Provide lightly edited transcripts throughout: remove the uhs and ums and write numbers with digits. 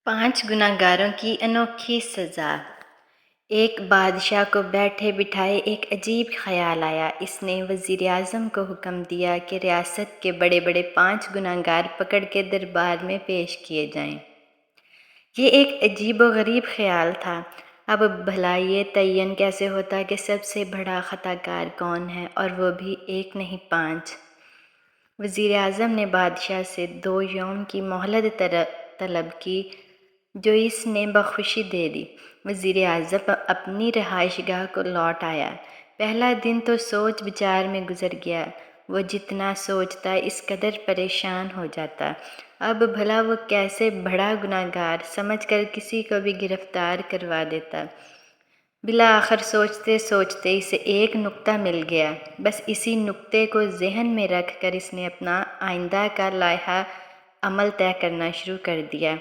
5 गुनहगारों की अनोखी सज़ा। एक बादशाह को बैठे बिठाए एक अजीब ख्याल आया। इसने वज़ीर आज़म को हुक्म दिया कि रियासत के बड़े बड़े 5 गुनहगार पकड़ के दरबार में पेश किए जाएं। ये एक अजीब व गरीब ख्याल था। अब भला ये तयन कैसे होता कि सबसे बड़ा ख़ताकार कौन है, और वो भी एक नहीं 5। वज़ीर आज़म ने बादशाह से 2 यौम की मोहलत तलब की, जो इसने बखुशी दे दी। वज़ीर आज़म अपनी रहाइशगाह को लौट आया। पहला दिन तो सोच विचार में गुजर गया। वो जितना सोचता इस कदर परेशान हो जाता। अब भला वो कैसे बड़ा गुनहगार समझकर किसी को भी गिरफ्तार करवा देता। बिला आखिर सोचते सोचते इसे एक नुक्ता मिल गया। बस इसी नुक्ते को जहन में रख कर इसने अपना आइंदा का लाइहा अमल तय करना शुरू कर दिया।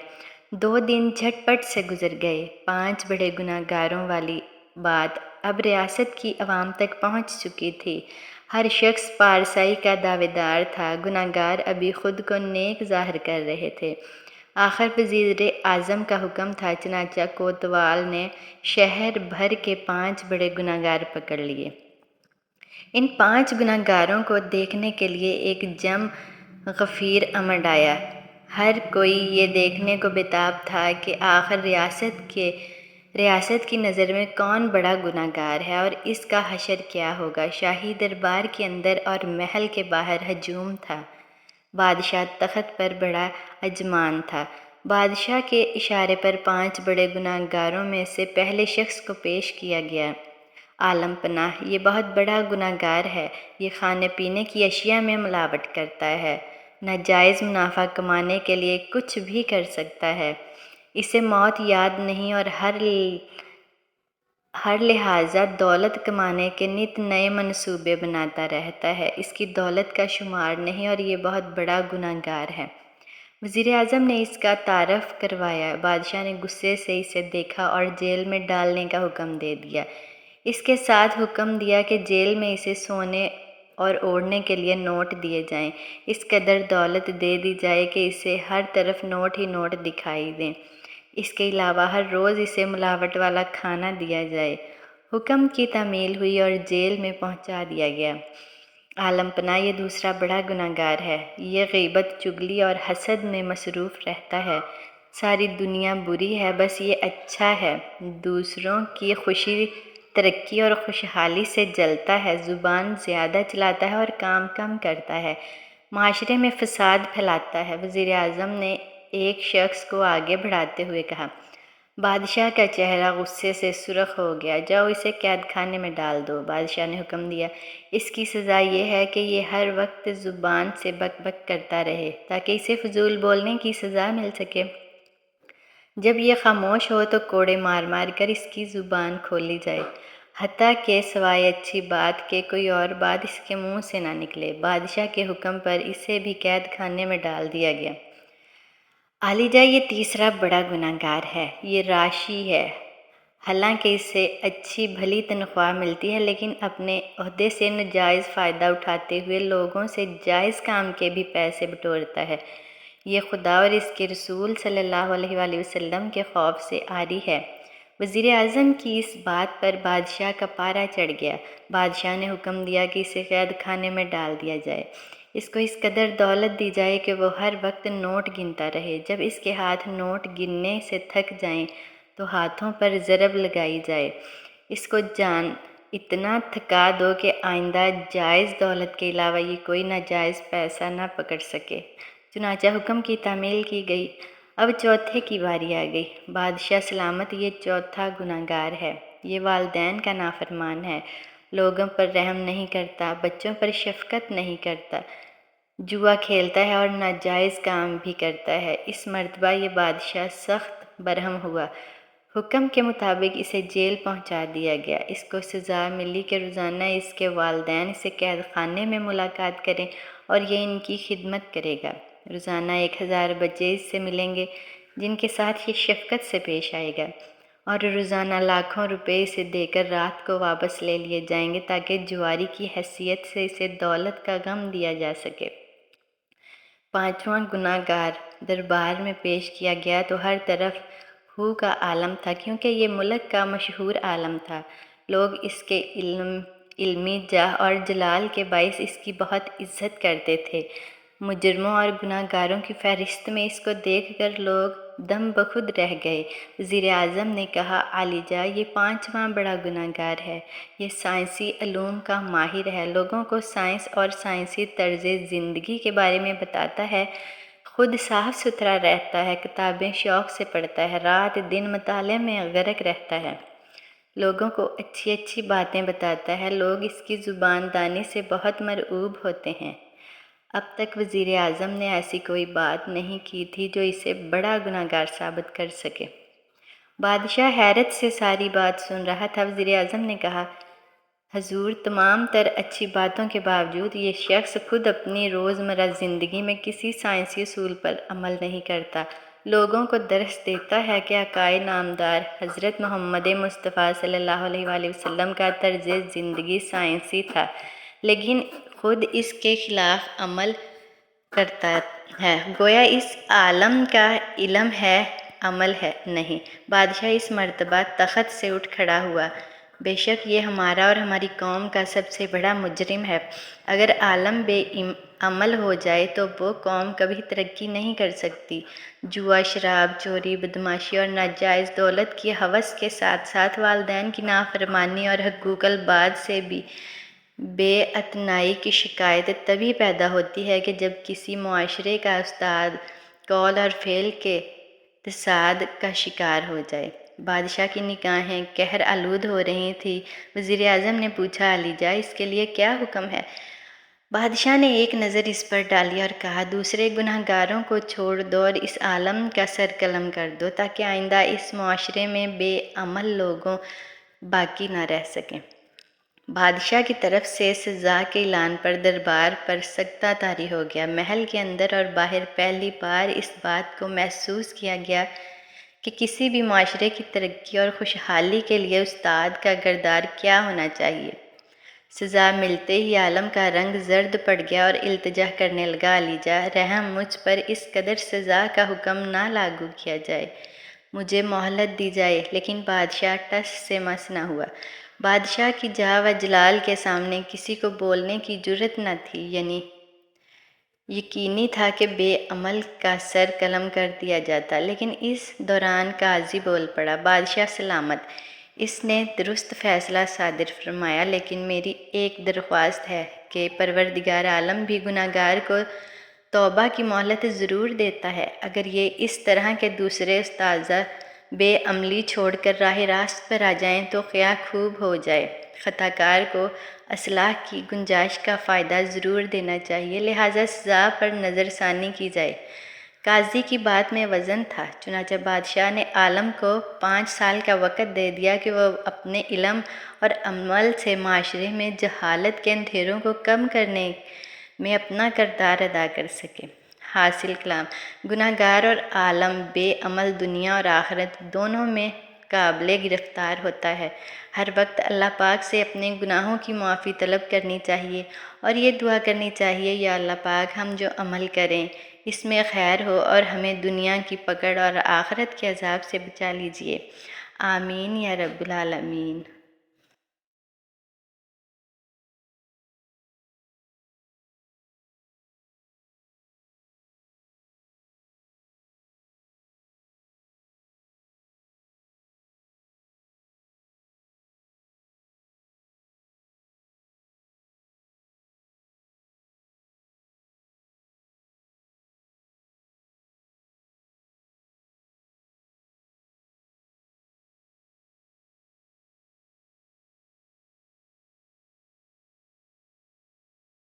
2 दिन झटपट से गुजर गए। 5 बड़े गुनहगारों वाली बात अब रियासत की आवाम तक पहुंच चुकी थी। हर शख्स पारसाई का दावेदार था। गुनहगार अभी खुद को नेक ज़ाहिर कर रहे थे। आखिर वज़ीर आज़म का हुक्म था, चनाचा कोतवाल ने शहर भर के 5 बड़े गुनहगार पकड़ लिए। इन 5 गुनहगारों को देखने के लिए एक जम गफ़ीर उमड़ आया। हर कोई ये देखने को बेताब था कि आखिर रियासत की नज़र में कौन बड़ा गुनहगार है और इसका हशर क्या होगा। शाही दरबार के अंदर और महल के बाहर हजूम था। बादशाह तख्त पर बड़ा अजमान था। बादशाह के इशारे पर 5 बड़े गुनहगारों में से पहले शख्स को पेश किया गया। आलम पनाह, ये बहुत बड़ा गुनहगार है। ये खाने पीने की अशिया में मिलावट करता है। नाजायज़ मुनाफा कमाने के लिए कुछ भी कर सकता है। इसे मौत याद नहीं और हर लिहाजा दौलत कमाने के नित नए मंसूबे बनाता रहता है। इसकी दौलत का शुमार नहीं और ये बहुत बड़ा गुनहगार है। वज़ीर आज़म ने इसका तारफ़ करवाया। बादशाह ने गुस्से से इसे देखा और जेल में डालने का हुक्म दे दिया। इसके साथ हुक्म दिया कि जेल में इसे सोने और ओढ़ने के लिए नोट दिए जाएं। इस कदर दौलत दे दी जाए कि इसे हर तरफ नोट ही नोट दिखाई दें। इसके अलावा हर रोज़ इसे मिलावट वाला खाना दिया जाए। हुक्म की तामील हुई और जेल में पहुंचा दिया गया। आलम पनाह, ये दूसरा बड़ा गुनहगार है। ये गीबत, चुगली और हसद में मसरूफ़ रहता है। सारी दुनिया बुरी है, बस ये अच्छा है। दूसरों की खुशी, तरक्की और खुशहाली से जलता है। ज़ुबान ज़्यादा चलाता है और काम कम करता है। माशरे में फ़साद फैलाता है। वज़ीर आज़म ने एक शख्स को आगे बढ़ाते हुए कहा। बादशाह का चेहरा गुस्से से सुर्ख हो गया। जाओ, इसे कैद खाने में डाल दो। बादशाह ने हुक्म दिया। इसकी सज़ा ये है कि ये हर वक्त ज़ुबान से बक बक करता रहे, ताकि इसे फजूल बोलने की सज़ा मिल सके। जब ये खामोश हो तो कोड़े मार मार कर इसकी ज़ुबान खोली जाए, हत्ता के सिवाय अच्छी बात के कोई और बात इसके मुंह से ना निकले। बादशाह के हुक्म पर इसे भी कैद खाने में डाल दिया गया। आलिजा, ये तीसरा बड़ा गुनहगार है। ये राशि है। हालांकि इससे अच्छी भली तनख्वाह मिलती है, लेकिन अपने ओहदे से नाजायज़ फ़ायदा उठाते हुए लोगों से जायज़ काम के भी पैसे बटोरता है। ये खुदा और इसके रसूल सल्लल्लाहु अलैहि वसल्लम के खौफ से आरी है। वज़ीर आज़म की इस बात पर बादशाह का पारा चढ़ गया। बादशाह ने हुक्म दिया कि इसे कैद खाने में डाल दिया जाए। इसको इस कदर दौलत दी जाए कि वो हर वक्त नोट गिनता रहे। जब इसके हाथ नोट गिनने से थक जाएं तो हाथों पर ज़रब लगाई जाए। इसको जान इतना थका दो कि आइंदा जायज़ दौलत के अलावा ये कोई नाजायज़ पैसा ना पकड़ सके। चुनाचा हुक्म की तामील की गई। अब चौथे की बारी आ गई। बादशाह सलामत, ये चौथा गुनहगार है। ये वालिदैन का नाफरमान है। लोगों पर रहम नहीं करता, बच्चों पर शफकत नहीं करता, जुआ खेलता है और नाजायज़ काम भी करता है। इस मर्तबा ये बादशाह सख्त बरहम हुआ। हुक्म के मुताबिक इसे जेल पहुंचा दिया गया। इसको सज़ा मिली कि रोज़ाना इसके वालिदैन इसे कैद खाने में मुलाकात करें और ये इनकी खिदमत करेगा। रोज़ाना 1000 बच्चे इससे मिलेंगे, जिनके साथ ये शफकत से पेश आएगा, और रोज़ाना लाखों रुपए इसे देकर रात को वापस ले लिए जाएंगे, ताकि जुआरी की हैसियत से इसे दौलत का गम दिया जा सके। पांचवां गुनाहगार दरबार में पेश किया गया तो हर तरफ हू का आलम था, क्योंकि ये मुल्क का मशहूर आलम था। लोग इसके इल्मी जाह और जलाल के बाइस इसकी बहुत इज्जत करते थे। मुजरमों और गुनाहगारों की फहरिस्त में इसको देखकर लोग दम बखुद रह गए। वज़ीर आज़म ने कहा, आलिजा, ये पांचवां बड़ा गुनाहगार है। ये साइंसी अलूम का माहिर है, लोगों को साइंस और साइंसी तर्ज़ ज़िंदगी के बारे में बताता है, खुद साफ़ सुथरा रहता है, किताबें शौक़ से पढ़ता है, रात दिन मताले में गर्क रहता है, लोगों को अच्छी अच्छी बातें बताता है, लोग इसकी ज़ुबानदानी से बहुत मरऊब होते हैं। अब तक वज़ीर आज़म ने ऐसी कोई बात नहीं की थी जो इसे बड़ा गुनाहगार साबित कर सके। बादशाह हैरत से सारी बात सुन रहा था। वज़ीर आज़म ने कहा, हजूर, तमाम तर अच्छी बातों के बावजूद ये शख्स खुद अपनी रोज़मर्रा ज़िंदगी में किसी साइंसी उसूल पर अमल नहीं करता। लोगों को दर्स देता है कि आकाए नामदार हज़रत मोहम्मद मुस्तफ़ा सल्लल्लाहु अलैहि वसल्लम का तर्ज़ ज़िंदगी साइंसी था, लेकिन खुद इसके ख़िलाफ़ अमल करता है। गोया इस आलम का इल्म है, अमल है नहीं। बादशाह इस मर्तबा तख़्त से उठ खड़ा हुआ। बेशक ये हमारा और हमारी कौम का सबसे बड़ा मुजरिम है। अगर आलम बेअमल हो जाए तो वो कौम कभी तरक्की नहीं कर सकती। जुआ, शराब, चोरी, बदमाशी और नाजायज़ दौलत की हवस के साथ साथ वालिदैन की नाफरमानी और हकूक़ल बाद से भी बेअतनाई की शिकायत तभी पैदा होती है कि जब किसी मुआशरे का उस्ताद कौल और फ़ेल के तसाद का शिकार हो जाए। बादशाह की निगाहें कहर आलूद हो रही थी। वज़ीर आज़म ने पूछा, अलीजा, इसके लिए क्या हुक्म है? बादशाह ने एक नज़र इस पर डाली और कहा, दूसरे गुनाहगारों को छोड़ दो और इस आलम का सर कलम कर दो, ताकि आइंदा इस मुआशरे में बेअमल लोगों बाकी ना रह सकें। बादशाह की तरफ से सज़ा के ऐलान पर दरबार पर सख्ता तारी हो गया। महल के अंदर और बाहर पहली बार इस बात को महसूस किया गया कि किसी भी माशरे की तरक्की और खुशहाली के लिए उस्ताद का किरदार क्या होना चाहिए। सज़ा मिलते ही आलम का रंग जर्द पड़ गया और इल्तिजा करने लगा, अलीजा, रहम मुझ पर इस कदर सज़ा का हुक्म ना लागू किया जाए, मुझे मोहलत दी जाए। लेकिन बादशाह टस से मस न हुआ। बादशाह की जाह व जलाल के सामने किसी को बोलने की जुर्रत न थी। यानी यकीनी था कि बेअमल का सर कलम कर दिया जाता। लेकिन इस दौरान काजी बोल पड़ा, बादशाह सलामत, इसने दुरुस्त फ़ैसला सादिर फरमाया, लेकिन मेरी एक दरख्वास्त है कि परवरदिगार आलम भी गुनाहगार को तौबा की मोहलत ज़रूर देता है। अगर ये इस तरह के दूसरे उस्ताज़ा बेअमली छोड़कर राह रास्त पर आ जाएं तो क्या खूब हो जाए। ख़ताकार को असलाह की गुंजाइश का फ़ायदा ज़रूर देना चाहिए, लिहाजा सज़ा पर नज़रसानी की जाए। काजी की बात में वज़न था। चुनांचे बादशाह ने आलम को 5 साल का वक़्त दे दिया कि वह अपने इल्म और अमल से माशरे में जहालत के अंधेरों को कम करने में अपना किरदार अदा कर सके। हासिल कलाम, गुनाहगार और आलम बेअमल दुनिया और आखिरत दोनों में काबिल गिरफ़्तार होता है। हर वक्त अल्लाह पाक से अपने गुनाहों की माफ़ी तलब करनी चाहिए और ये दुआ करनी चाहिए, या अल्लाह पाक, हम जो अमल करें इसमें खैर हो और हमें दुनिया की पकड़ और आखिरत के अज़ाब से बचा लीजिए। आमीन या रब्बुल आलमीन।